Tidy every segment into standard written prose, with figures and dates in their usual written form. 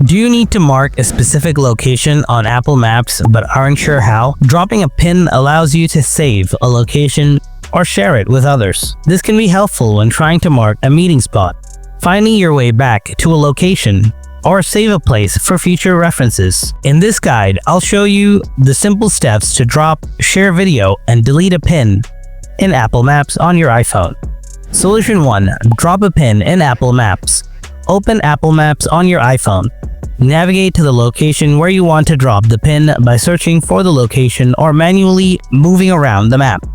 Do you need to mark a specific location on Apple Maps but aren't sure how? Dropping a pin allows you to save a location or share it with others. This can be helpful when trying to mark a meeting spot, finding your way back to a location, or save a place for future references. In this guide, I'll show you the simple steps to drop, share video, and delete a pin in Apple Maps on your iPhone. Solution 1. Drop a pin in Apple Maps. Open Apple Maps on your iPhone. Navigate to the location where you want to drop the pin by searching for the location or manually moving around the map.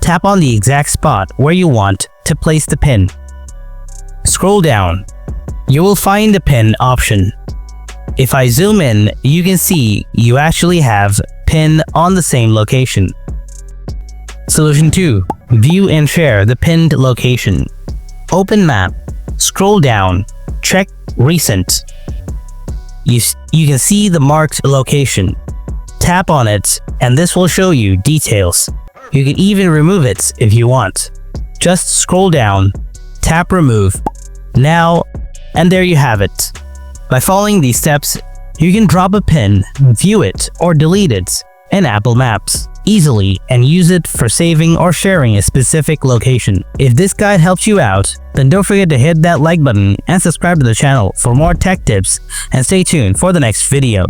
Tap on the exact spot where you want to place the pin. Scroll down. You will find the pin option. If I zoom in, you can see you actually have pin on the same location. Solution 2. View and share the pinned location. Open Map. Scroll down. Check Recent. You can see the marked location. Tap on it and this will show you details. You can even remove it if you want. Just scroll down, tap Remove. Now, and there you have it. By following these steps, you can drop a pin, view it, or delete it in Apple Maps easily and use it for saving or sharing a specific location. If this guide helps you out, then don't forget to hit that like button and subscribe to the channel for more tech tips, and stay tuned for the next video.